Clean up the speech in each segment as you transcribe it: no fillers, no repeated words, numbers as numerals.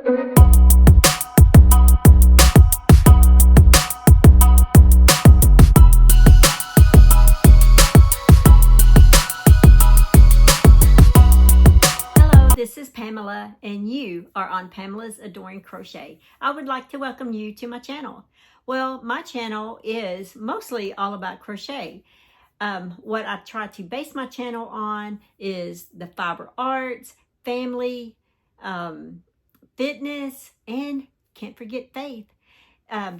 This is Pamela, and you are on Pamela's Adoring Crochet. I would like to welcome you to my channel. Well, my channel is mostly all about crochet. What I try to base my channel on is the fiber arts, family, fitness, and can't forget faith.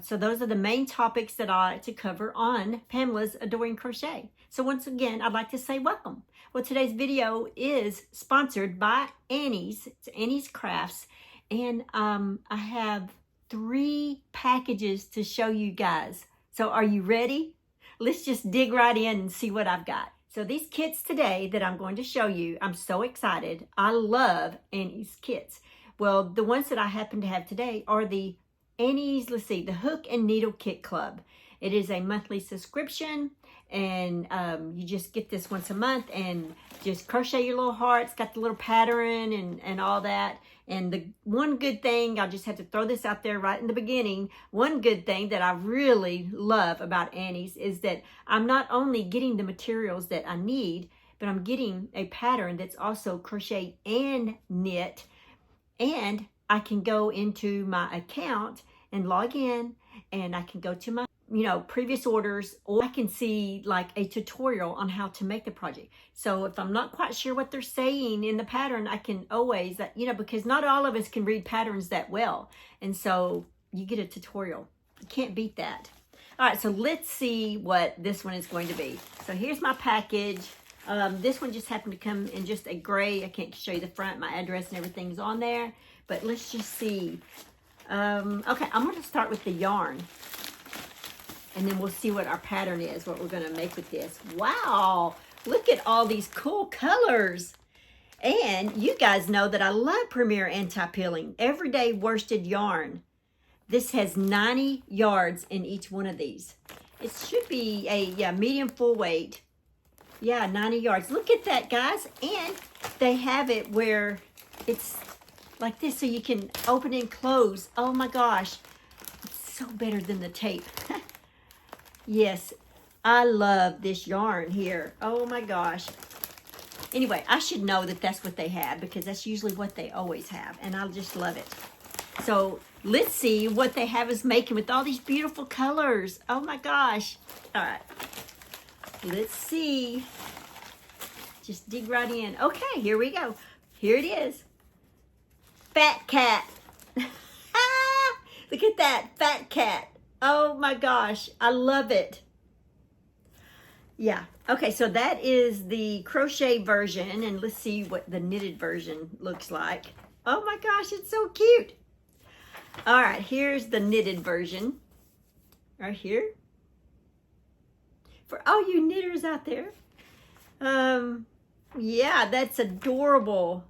So those are the main topics that I like to cover on Pamela's Adoring Crochet. So once again, I'd like to say welcome. Well, today's video is sponsored by Annie's. It's Annie's Crafts. And I have 3 packages to show you guys. So are you ready? Let's just dig right in and see what I've got. So these kits today that I'm going to show you, I'm so excited. I love Annie's kits. Well, the ones that I happen to have today are the Annie's, let's see, the Hook and Needle Kit Club. It is a monthly subscription, and you just get this once a month and just crochet your little hearts, got the little pattern and all that. And the one good thing, I'll just have to throw this out there right in the beginning, one good thing that I really love about Annie's is that I'm not only getting the materials that I need, but I'm getting a pattern that's also crochet and knit, and I can go into my account and log in, and I can go to my previous orders, or I can see like a tutorial on how to make the project. So if I'm not quite sure what they're saying in the pattern, I can always, because not all of us can read patterns that well. And so you get a tutorial. You can't beat that. All right, so let's see what this one is going to be. So here's my package. This one just happened to come in just a gray. I can't show you the front. My address and everything's on there. But let's just see. Okay, I'm going to start with the yarn. And then we'll see what our pattern is, what we're going to make with this. Wow, look at all these cool colors. And you guys know that I love Premier Anti-Peeling Everyday Worsted Yarn. This has 90 yards in each one of these. It should be a medium full weight. Yeah, 90 yards. Look at that, guys. And they have it where it's like this, so you can open and close. Oh my gosh, it's so better than the tape. Yes, I love this yarn here. Oh my gosh. Anyway, I should know that that's what they have, because that's usually what they always have, and I just love it. So let's see what they have us making with all these beautiful colors. Oh my gosh. All right, let's see. Just dig right in. Okay, here we go. Here it is. Fat cat. Look at that, fat cat. Oh my gosh, I love it. Yeah, okay, so that is the crochet version, and let's see what the knitted version looks like. Oh my gosh, it's so cute. All right, here's the knitted version right here. For all you knitters out there. Yeah, that's adorable.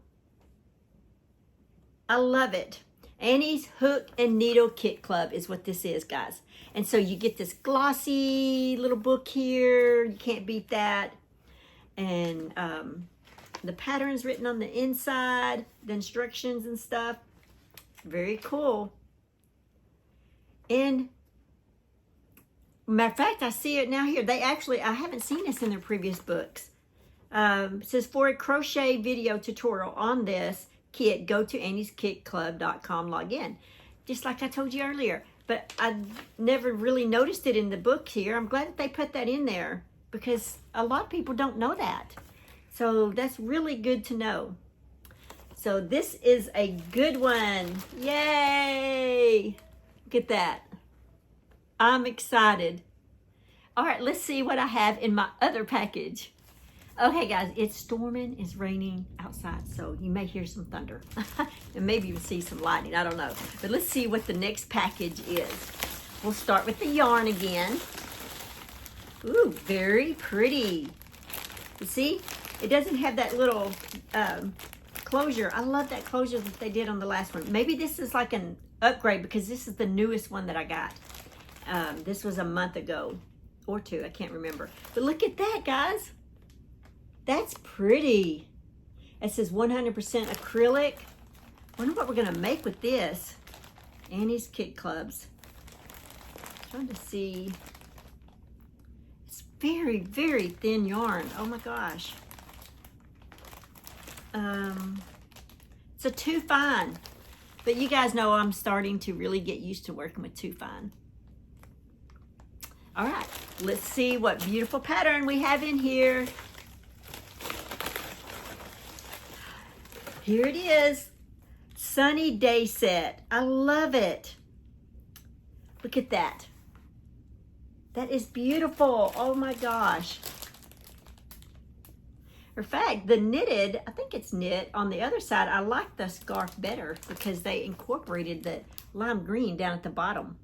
I love it. Annie's Hook and Needle Kit Club is what this is, guys. And so you get this glossy little book here. You can't beat that. And the pattern's written on the inside, the instructions and stuff. Very cool. And matter of fact, I see it now here. They actually, I haven't seen this in their previous books. It says, for a crochet video tutorial on this kit, go to annieskitclub.com, log in. Just like I told you earlier. But I never really noticed it in the book here. I'm glad that they put that in there, because a lot of people don't know that. So that's really good to know. So this is a good one. Yay! Look at that. I'm excited. All right, let's see what I have in my other package. Okay, guys, it's storming, it's raining outside, so you may hear some thunder. And maybe even see some lightning, I don't know. But let's see what the next package is. We'll start with the yarn again. Ooh, very pretty. You see, it doesn't have that little closure. I love that closure that they did on the last one. Maybe this is like an upgrade, because this is the newest one that I got. This was a month ago, or 2, I can't remember. But look at that, guys. That's pretty. It says 100% acrylic. Wonder what we're gonna make with this. Annie's Kit Clubs. Trying to see. It's very, very thin yarn. Oh my gosh. It's a 2 fine, but you guys know I'm starting to really get used to working with 2 fine. All right, let's see what beautiful pattern we have in here. Here it is, Sunny Day Set. I love it. Look at that. That is beautiful. Oh my gosh. In fact, the knitted, I think it's knit on the other side. I like the scarf better because they incorporated the lime green down at the bottom.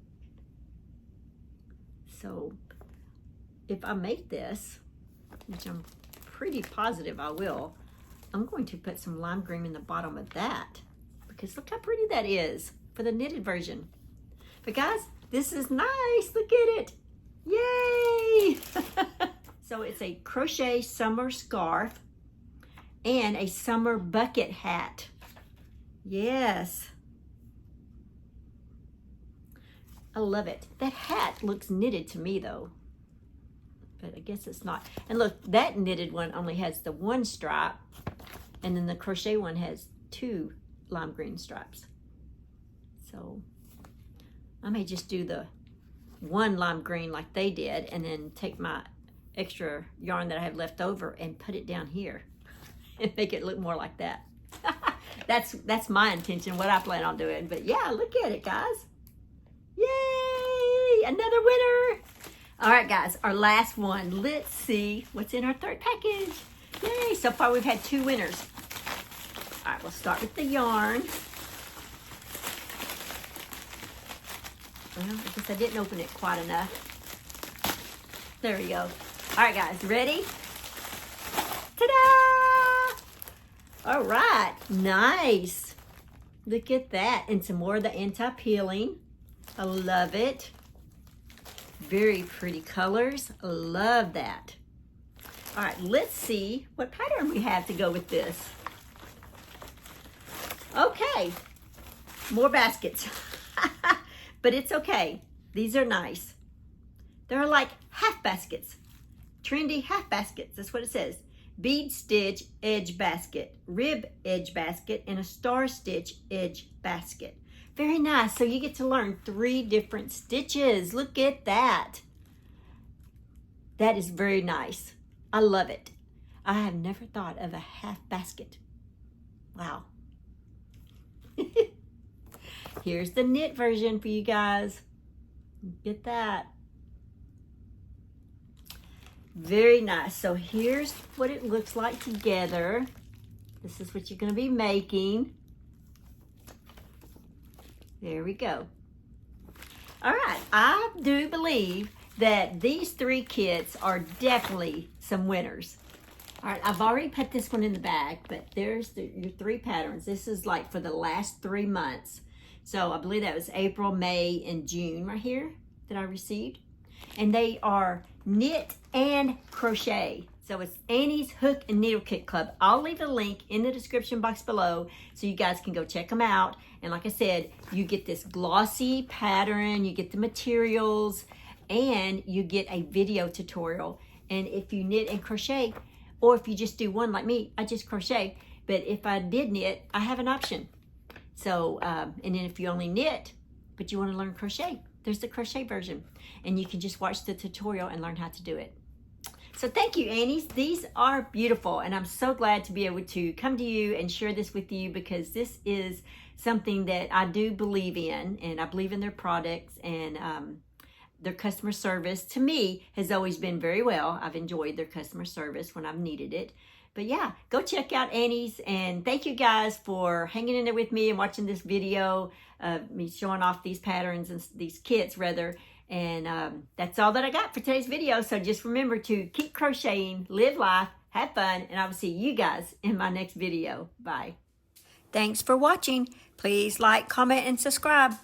So if I make this, which I'm pretty positive I will, I'm going to put some lime green in the bottom of that because look how pretty that is for the knitted version. But guys, this is nice. Look at it. Yay! So it's a crochet summer scarf and a summer bucket hat. Yes. I love it. That hat looks knitted to me though, but I guess it's not. And look, that knitted one only has the 1 stripe, and then the crochet one has 2 lime green stripes. So I may just do the 1 lime green like they did, and then take my extra yarn that I have left over and put it down here and make it look more like that. That's my intention, what I plan on doing. But yeah, look at it, guys. Yay! Another winner. All right, guys, our last one. Let's see what's in our 3rd package. Yay! So far we've had 2 winners. All right, we'll start with the yarn. Well, I guess I didn't open it quite enough. There we go. All right, guys, ready? Ta-da! All right, nice. Look at that. And some more of the anti-peeling. I love it. Very pretty colors. I love that. All right, let's see what pattern we have to go with this. Okay, more baskets. But it's okay. These are nice. They're like half baskets. Trendy half baskets. That's what it says. Bead stitch edge basket, rib edge basket, and a star stitch edge basket. Very nice. So you get to learn 3 different stitches. Look at that. That is very nice. I love it. I have never thought of a half basket. Wow. Here's the knit version for you guys. Get that. Very nice. So here's what it looks like together. This is what you're going to be making. There we go. All right. I do believe that these 3 kits are definitely some winners. All right. I've already put this one in the bag, but there's your 3 patterns. This is like for the last 3 months. So I believe that was April, May, and June right here that I received. And they are knit and crochet. So it's Annie's Hook and Needle Kit Club. I'll leave a link in the description box below so you guys can go check them out. And like I said, you get this glossy pattern, you get the materials, and you get a video tutorial. And if you knit and crochet, or if you just do one like me, I just crochet. But if I did knit, I have an option. So, and then if you only knit, but you want to learn crochet, there's the crochet version. And you can just watch the tutorial and learn how to do it. So thank you, Annies. These are beautiful. And I'm so glad to be able to come to you and share this with you because this is something that I do believe in. And I believe in their products and their customer service, to me, has always been very well. I've enjoyed their customer service when I've needed it. But yeah, go check out Annie's, and thank you guys for hanging in there with me and watching this video, me showing off these patterns and these kits rather. And that's all that I got for today's video. So just remember to keep crocheting, live life, have fun, and I will see you guys in my next video. Bye. Thanks for watching. Please like, comment, and subscribe.